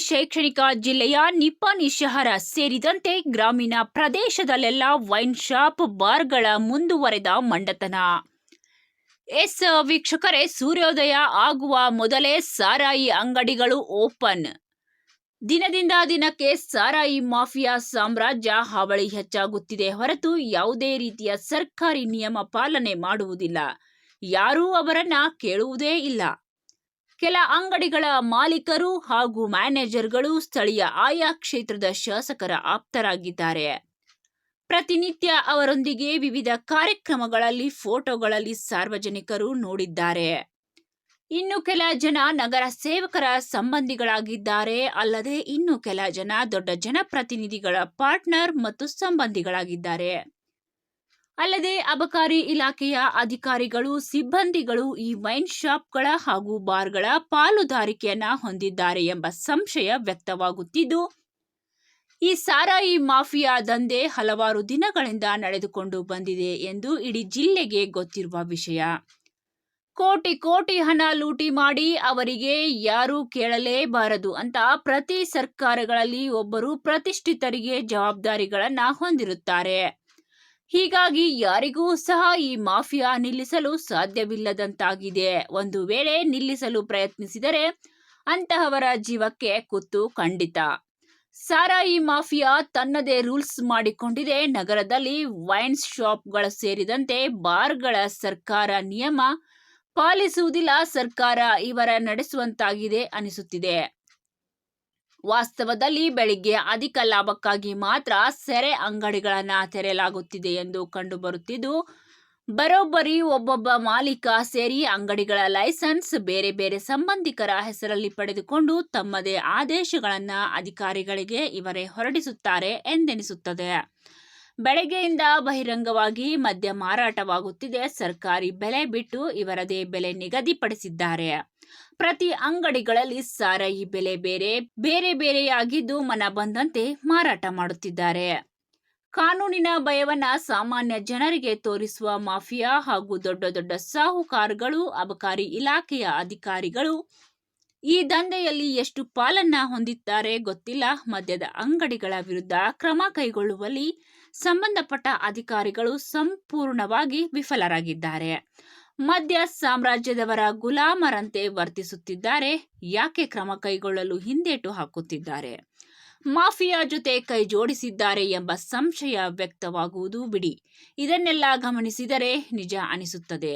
ಶೈಕ್ಷಣಿಕ ಜಿಲ್ಲೆಯ ನಿಪ್ಪಾಣಿ ಶಹರ ಸೇರಿದಂತೆ ಗ್ರಾಮೀಣ ಪ್ರದೇಶದಲ್ಲೆಲ್ಲ ವೈನ್ ಶಾಪ್ ಬಾರ್ಗಳ ಮುಂದುವರೆದ ಮಂಡತನ. ವೀಕ್ಷಕರೇ, ಸೂರ್ಯೋದಯ ಆಗುವ ಮೊದಲೇ ಸಾರಾಯಿ ಅಂಗಡಿಗಳು ಓಪನ್. ದಿನದಿಂದ ದಿನಕ್ಕೆ ಸಾರಾಯಿ ಮಾಫಿಯಾ ಸಾಮ್ರಾಜ್ಯ ಹಾವಳಿ ಹೆಚ್ಚಾಗುತ್ತಿದೆ ಹೊರತು ಯಾವುದೇ ರೀತಿಯ ಸರ್ಕಾರಿ ನಿಯಮ ಪಾಲನೆ ಮಾಡುವುದಿಲ್ಲ. ಯಾರೂ ಅವರನ್ನ ಕೇಳುವುದೇ ಇಲ್ಲ. ಕೆಲ ಅಂಗಡಿಗಳ ಮಾಲೀಕರು ಹಾಗೂ ಮ್ಯಾನೇಜರ್ಗಳು ಸ್ಥಳೀಯ ಆಯಾ ಕ್ಷೇತ್ರದ ಶಾಸಕರ ಆಪ್ತರಾಗಿದ್ದಾರೆ. ಪ್ರತಿನಿತ್ಯ ಅವರೊಂದಿಗೆ ವಿವಿಧ ಕಾರ್ಯಕ್ರಮಗಳಲ್ಲಿ ಫೋಟೋಗಳಲ್ಲಿ ಸಾರ್ವಜನಿಕರು ನೋಡಿದ್ದಾರೆ. ಇನ್ನು ಕೆಲ ಜನ ನಗರ ಸೇವಕರ ಸಂಬಂಧಿಗಳಾಗಿದ್ದಾರೆ. ಅಲ್ಲದೆ ಇನ್ನು ಕೆಲ ಜನ ದೊಡ್ಡ ಜನಪ್ರತಿನಿಧಿಗಳ ಪಾರ್ಟ್ನರ್ ಮತ್ತು ಸಂಬಂಧಿಗಳಾಗಿದ್ದಾರೆ. ಅಲ್ಲದೆ ಅಬಕಾರಿ ಇಲಾಖೆಯ ಅಧಿಕಾರಿಗಳು, ಸಿಬ್ಬಂದಿಗಳು ಈ ವೈನ್ ಶಾಪ್ಗಳ ಹಾಗೂ ಬಾರ್ಗಳ ಪಾಲುದಾರಿಕೆಯನ್ನ ಹೊಂದಿದ್ದಾರೆ ಎಂಬ ಸಂಶಯ ವ್ಯಕ್ತವಾಗುತ್ತಿದ್ದು, ಈ ಸಾರಾಯಿ ಮಾಫಿಯಾ ದಂಧೆ ಹಲವಾರು ದಿನಗಳಿಂದ ನಡೆದುಕೊಂಡು ಬಂದಿದೆ ಎಂದು ಇಡೀ ಜಿಲ್ಲೆಗೆ ಗೊತ್ತಿರುವ ವಿಷಯ. ಕೋಟಿ ಕೋಟಿ ಹಣ ಲೂಟಿ ಮಾಡಿ ಅವರಿಗೆ ಯಾರೂ ಕೇಳಲೇಬಾರದು ಅಂತ ಪ್ರತಿ ಸರ್ಕಾರಗಳಲ್ಲಿ ಒಬ್ಬರು ಪ್ರತಿಷ್ಠಿತರಿಗೆ ಜವಾಬ್ದಾರಿಗಳನ್ನ ಹೊಂದಿರುತ್ತಾರೆ. ಹೀಗಾಗಿ ಯಾರಿಗೂ ಸಹ ಈ ಮಾಫಿಯಾ ನಿಲ್ಲಿಸಲು ಸಾಧ್ಯವಿಲ್ಲದಂತಾಗಿದೆ. ಒಂದು ವೇಳೆ ನಿಲ್ಲಿಸಲು ಪ್ರಯತ್ನಿಸಿದರೆ ಅಂತಹವರ ಜೀವಕ್ಕೆ ಕುತ್ತು ಖಂಡಿತ. ಸಾರಾಯಿ ಮಾಫಿಯಾ ತನ್ನದೇ ರೂಲ್ಸ್ ಮಾಡಿಕೊಂಡಿದೆ. ನಗರದಲ್ಲಿ ವೈನ್ ಶಾಪ್ಗಳ ಸೇರಿದಂತೆ ಬಾರ್ಗಳ ಸರ್ಕಾರ ನಿಯಮ ಪಾಲಿಸುವುದಿಲ್ಲ. ಸರ್ಕಾರ ಇವರ ನಡೆಸುವಂತಾಗಿದೆ ಅನಿಸುತ್ತಿದೆ. ವಾಸ್ತವದಲ್ಲಿ ಬೆಳಿಗ್ಗೆ ಅಧಿಕ ಲಾಭಕ್ಕಾಗಿ ಮಾತ್ರ ಸೆರೆ ಅಂಗಡಿಗಳನ್ನು ತೆರೆಯಲಾಗುತ್ತಿದೆ ಎಂದು ಕಂಡುಬರುತ್ತಿದ್ದು, ಬರೋಬ್ಬರಿ ಒಬ್ಬೊಬ್ಬ ಮಾಲೀಕ ಸೇರಿ ಅಂಗಡಿಗಳ ಲೈಸೆನ್ಸ್ ಬೇರೆ ಬೇರೆ ಸಂಬಂಧಿಕರ ಹೆಸರಲ್ಲಿ ಪಡೆದುಕೊಂಡು ತಮ್ಮದೇ ಆದೇಶಗಳನ್ನು ಅಧಿಕಾರಿಗಳಿಗೆ ಇವರೇ ಹೊರಡಿಸುತ್ತಾರೆ ಎಂದೆನಿಸುತ್ತದೆ. ಬೆಳಗ್ಗೆಯಿಂದ ಬಹಿರಂಗವಾಗಿ ಮದ್ಯ ಮಾರಾಟವಾಗುತ್ತಿದೆ. ಸರ್ಕಾರಿ ಬೆಲೆ ಬಿಟ್ಟು ಇವರದೇ ಬೆಲೆ ನಿಗದಿಪಡಿಸಿದ್ದಾರೆ. ಪ್ರತಿ ಅಂಗಡಿಗಳಲ್ಲಿ ಸಾರಾಯಿ ಬೆಲೆ ಬೇರೆ ಬೇರೆಯಾಗಿದ್ದು ಮನ ಬಂದಂತೆ ಮಾರಾಟ ಮಾಡುತ್ತಿದ್ದಾರೆ. ಕಾನೂನಿನ ಭಯವನ್ನ ಸಾಮಾನ್ಯ ಜನರಿಗೆ ತೋರಿಸುವ ಮಾಫಿಯಾ ಹಾಗೂ ದೊಡ್ಡ ದೊಡ್ಡ ಸಾಹುಕಾರಗಳು, ಅಬಕಾರಿ ಇಲಾಖೆಯ ಅಧಿಕಾರಿಗಳು ಈ ದಂಧೆಯಲ್ಲಿ ಎಷ್ಟು ಪಾಲನ್ನ ಹೊಂದಿದ್ದಾರೆ ಗೊತ್ತಿಲ್ಲ. ಮದ್ಯದ ಅಂಗಡಿಗಳ ವಿರುದ್ಧ ಕ್ರಮ ಕೈಗೊಳ್ಳುವಲ್ಲಿ ಸಂಬಂಧಪಟ್ಟ ಅಧಿಕಾರಿಗಳು ಸಂಪೂರ್ಣವಾಗಿ ವಿಫಲರಾಗಿದ್ದಾರೆ. ಮದ್ಯ ಸಾಮ್ರಾಜ್ಯದವರ ಗುಲಾಮರಂತೆ ವರ್ತಿಸುತ್ತಿದ್ದಾರೆ. ಯಾಕೆ ಕ್ರಮ ಕೈಗೊಳ್ಳಲು ಹಿಂದೇಟು ಹಾಕುತ್ತಿದ್ದಾರೆ? ಮಾಫಿಯಾ ಜೊತೆ ಕೈ ಜೋಡಿಸಿದ್ದಾರೆ ಎಂಬ ಸಂಶಯ ವ್ಯಕ್ತವಾಗುವುದು ಬಿಡಿ. ಇದನ್ನೆಲ್ಲ ಗಮನಿಸಿದರೆ ನಿಜ ಅನಿಸುತ್ತದೆ.